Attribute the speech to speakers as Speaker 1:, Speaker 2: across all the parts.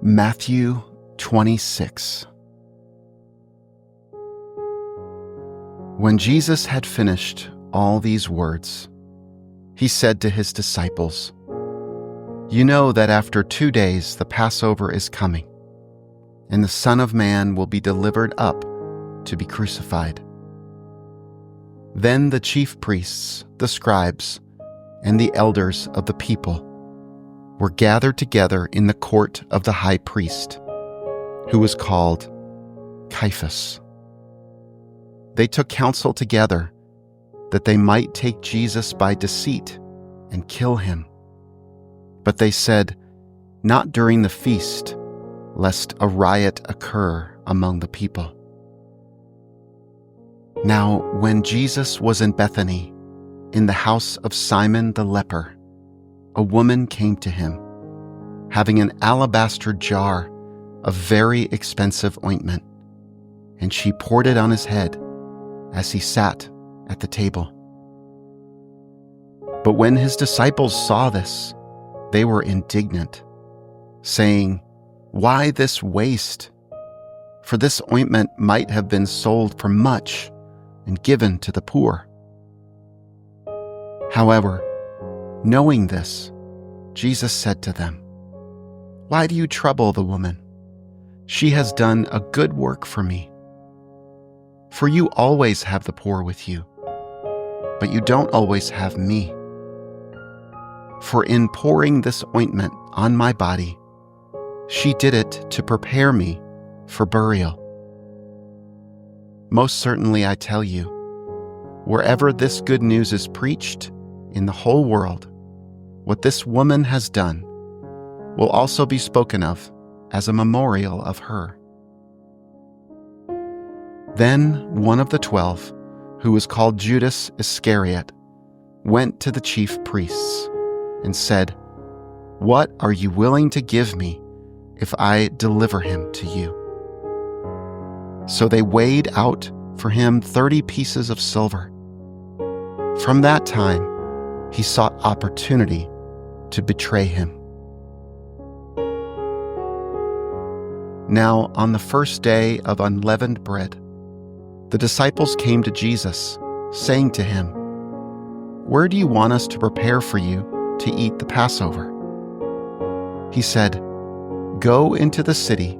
Speaker 1: Matthew 26. When Jesus had finished all these words, he said to his disciples, "You know that after 2 days the Passover is coming, and the Son of Man will be delivered up to be crucified." Then the chief priests, the scribes, and the elders of the people were gathered together in the court of the high priest, who was called Caiaphas. They took counsel together that they might take Jesus by deceit and kill him. But they said, "Not during the feast, lest a riot occur among the people." Now, when Jesus was in Bethany, in the house of Simon the leper, a woman came to him, having an alabaster jar of very expensive ointment, and she poured it on his head as he sat at the table. But when his disciples saw this, they were indignant, saying, "Why this waste? For this ointment might have been sold for much and given to the poor." However, knowing this, Jesus said to them, "Why do you trouble the woman? She has done a good work for me. For you always have the poor with you, but you don't always have me. For in pouring this ointment on my body, she did it to prepare me for burial. Most certainly I tell you, wherever this good news is preached in the whole world, what this woman has done will also be spoken of as a memorial of her." Then one of the 12, who was called Judas Iscariot, went to the chief priests and said, "What are you willing to give me if I deliver him to you?" So they weighed out for him 30 pieces of silver. From that time, he sought opportunity to betray him. Now, on the first day of unleavened bread, the disciples came to Jesus, saying to him, "Where do you want us to prepare for you to eat the Passover?" He said, "Go into the city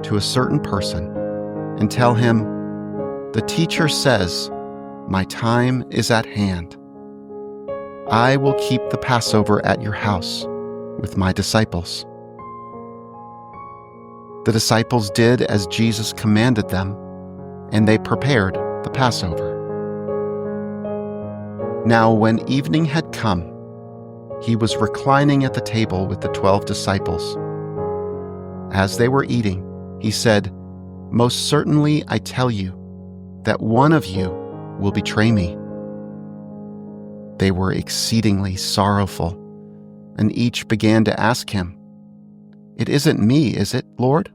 Speaker 1: to a certain person and tell him, 'The teacher says, my time is at hand. I will keep the Passover at your house with my disciples.'" The disciples did as Jesus commanded them, and they prepared the Passover. Now, when evening had come, he was reclining at the table with the 12 disciples. As they were eating, he said, "Most certainly I tell you that one of you will betray me." They were exceedingly sorrowful, and each began to ask him, "It isn't me, is it, Lord?"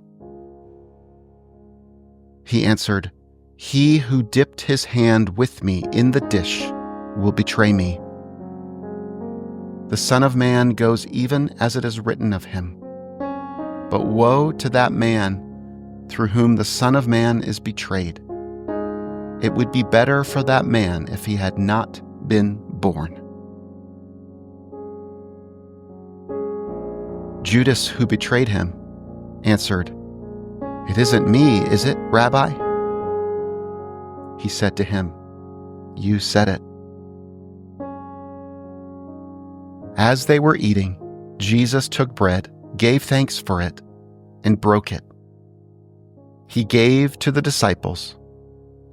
Speaker 1: He answered, "He who dipped his hand with me in the dish will betray me. The Son of Man goes even as it is written of him. But woe to that man through whom the Son of Man is betrayed. It would be better for that man if he had not been born." Judas, who betrayed him, answered, "It isn't me, is it, Rabbi?" He said to him, "You said it." As they were eating, Jesus took bread, gave thanks for it, and broke it. He gave to the disciples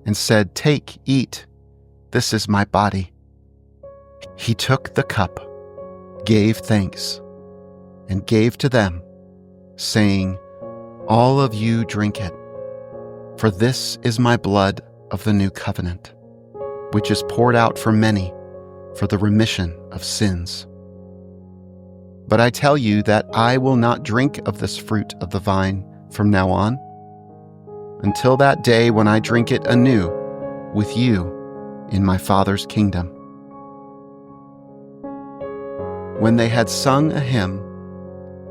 Speaker 1: and said, "Take, eat, this is my body." He took the cup, gave thanks, and gave to them, saying, "All of you drink it, for this is my blood of the new covenant, which is poured out for many for the remission of sins. But I tell you that I will not drink of this fruit of the vine from now on, until that day when I drink it anew with you in my Father's kingdom." When they had sung a hymn,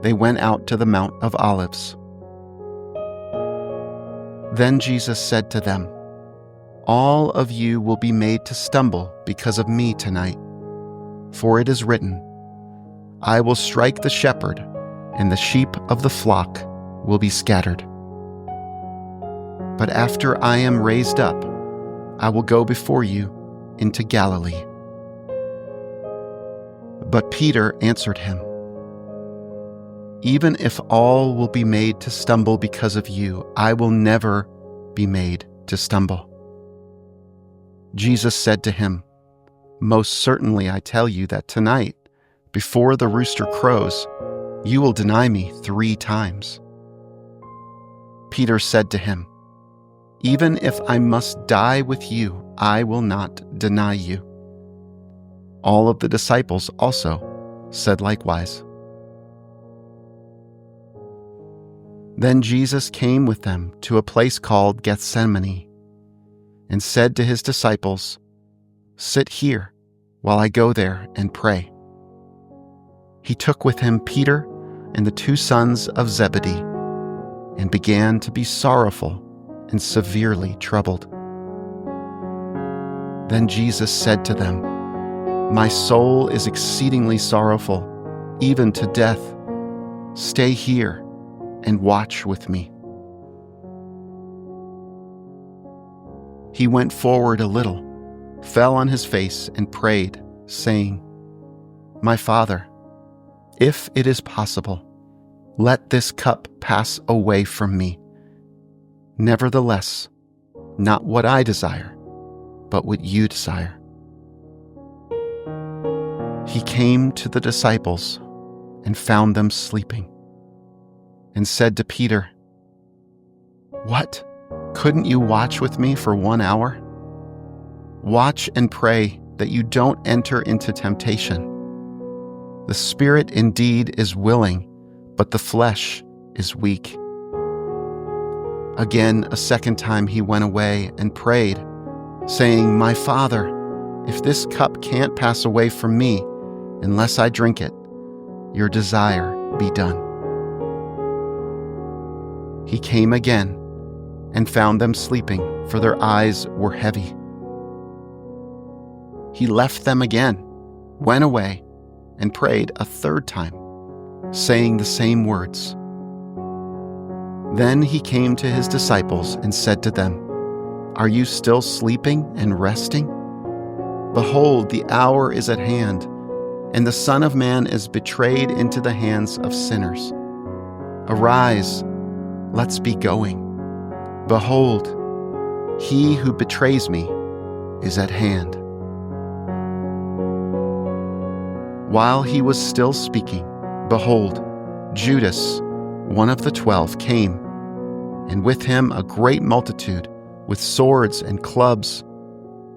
Speaker 1: they went out to the Mount of Olives. Then Jesus said to them, "All of you will be made to stumble because of me tonight. For it is written, 'I will strike the shepherd, and the sheep of the flock will be scattered.' But after I am raised up, I will go before you into Galilee." But Peter answered him, "Even if all will be made to stumble because of you, I will never be made to stumble." Jesus said to him, "Most certainly I tell you that tonight, before the rooster crows, you will deny me 3 times." Peter said to him, "Even if I must die with you, I will not deny you." All of the disciples also said likewise. Then Jesus came with them to a place called Gethsemane, and said to his disciples, "Sit here while I go there and pray." He took with him Peter and the 2 sons of Zebedee, and began to be sorrowful and severely troubled. Then Jesus said to them, "My soul is exceedingly sorrowful, even to death. Stay here and watch with me." He went forward a little, fell on his face, and prayed, saying, "My Father, if it is possible, let this cup pass away from me. Nevertheless, not what I desire, but what you desire." He came to the disciples and found them sleeping, and said to Peter, "What? Couldn't you watch with me for 1 hour? Watch and pray that you don't enter into temptation. The spirit indeed is willing, but the flesh is weak." Again, a second time he went away and prayed, saying, "My Father, if this cup can't pass away from me unless I drink it, your desire be done." He came again and found them sleeping, for their eyes were heavy. He left them again, went away, and prayed a 3rd time, saying the same words. Then he came to his disciples and said to them, "Are you still sleeping and resting? Behold, the hour is at hand, and the Son of Man is betrayed into the hands of sinners. Arise, let's be going. Behold, he who betrays me is at hand." While he was still speaking, behold, Judas, one of the 12, came, and with him a great multitude with swords and clubs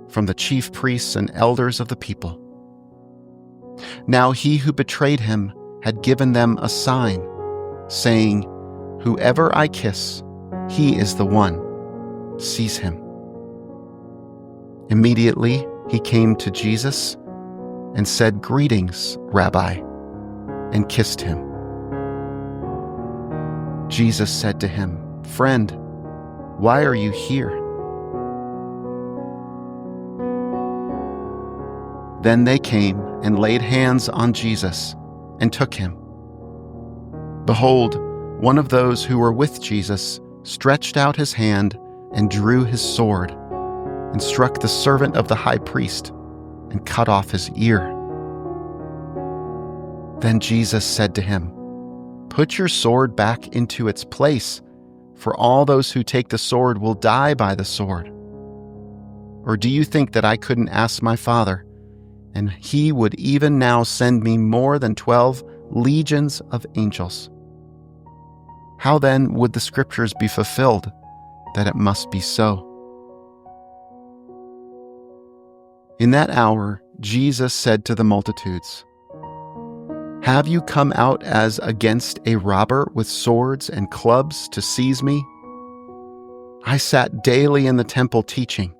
Speaker 1: from the chief priests and elders of the people. Now he who betrayed him had given them a sign, saying, "Whoever I kiss, he is the one. Seize him." Immediately he came to Jesus and said, "Greetings, Rabbi," and kissed him. Jesus said to him, "Friend, why are you here?" Then they came and laid hands on Jesus and took him. Behold, one of those who were with Jesus stretched out his hand and drew his sword and struck the servant of the high priest and cut off his ear. Then Jesus said to him, "Put your sword back into its place, for all those who take the sword will die by the sword. Or do you think that I couldn't ask my Father, and he would even now send me more than 12 legions of angels? How then would the scriptures be fulfilled that it must be so?" In that hour, Jesus said to the multitudes, "Have you come out as against a robber with swords and clubs to seize me? I sat daily in the temple teaching,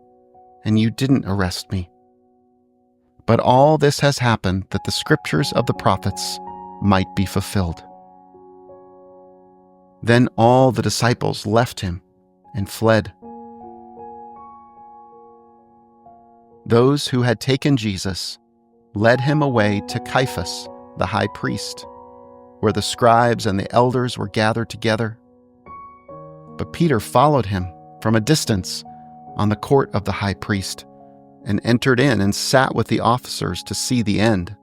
Speaker 1: and you didn't arrest me. But all this has happened that the scriptures of the prophets might be fulfilled." Then all the disciples left him and fled. Those who had taken Jesus led him away to Caiaphas, the high priest, where the scribes and the elders were gathered together. But Peter followed him from a distance on the court of the high priest and entered in and sat with the officers to see the end.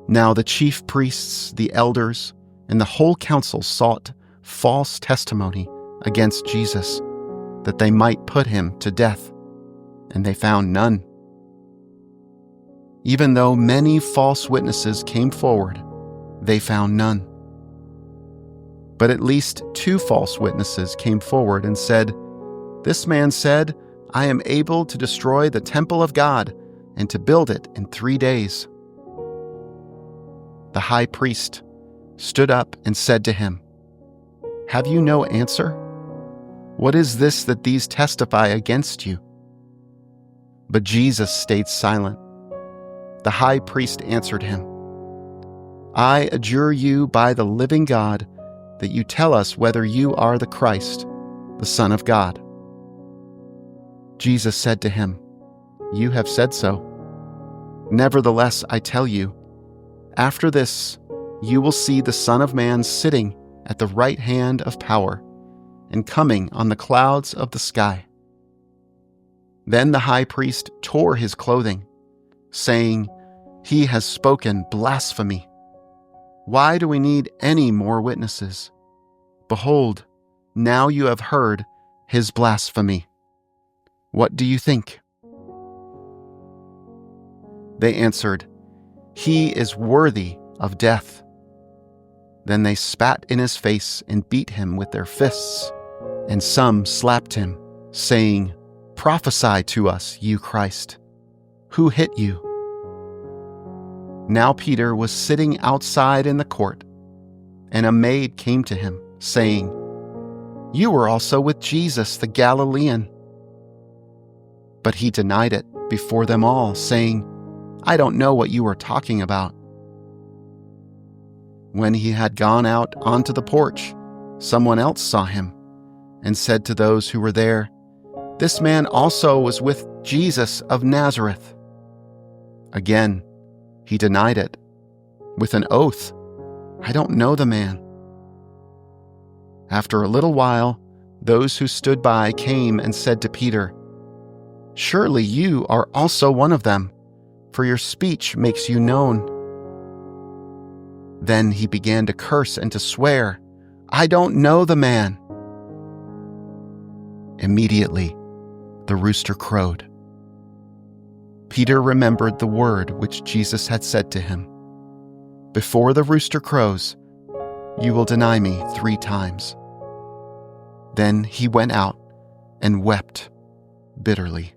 Speaker 1: Now the chief priests, the elders, and the whole council sought false testimony against Jesus, that they might put him to death, and they found none. Even though many false witnesses came forward, they found none. But at least 2 false witnesses came forward and said, "This man said, 'I am able to destroy the temple of God and to build it in 3 days.'" The high priest stood up and said to him, "Have you no answer? What is this that these testify against you?" But Jesus stayed silent. The high priest answered him, "I adjure you by the living God that you tell us whether you are the Christ, the Son of God." Jesus said to him, "You have said so. Nevertheless, I tell you, after this you will see the Son of Man sitting at the right hand of power and coming on the clouds of the sky." Then the high priest tore his clothing, saying, "He has spoken blasphemy. Why do we need any more witnesses? Behold, now you have heard his blasphemy. What do you think?" They answered, "He is worthy of death." Then they spat in his face and beat him with their fists, and some slapped him, saying, "Prophesy to us, you Christ. Who hit you?" Now Peter was sitting outside in the court, and a maid came to him, saying, "You were also with Jesus the Galilean." But he denied it before them all, saying, "I don't know what you are talking about." When he had gone out onto the porch, someone else saw him and said to those who were there, "This man also was with Jesus of Nazareth." Again, he denied it with an oath, "I don't know the man." After a little while, those who stood by came and said to Peter, "Surely you are also one of them, for your speech makes you known." Then he began to curse and to swear, "I don't know the man." Immediately, the rooster crowed. Peter remembered the word which Jesus had said to him, "Before the rooster crows, you will deny me 3 times." Then he went out and wept bitterly.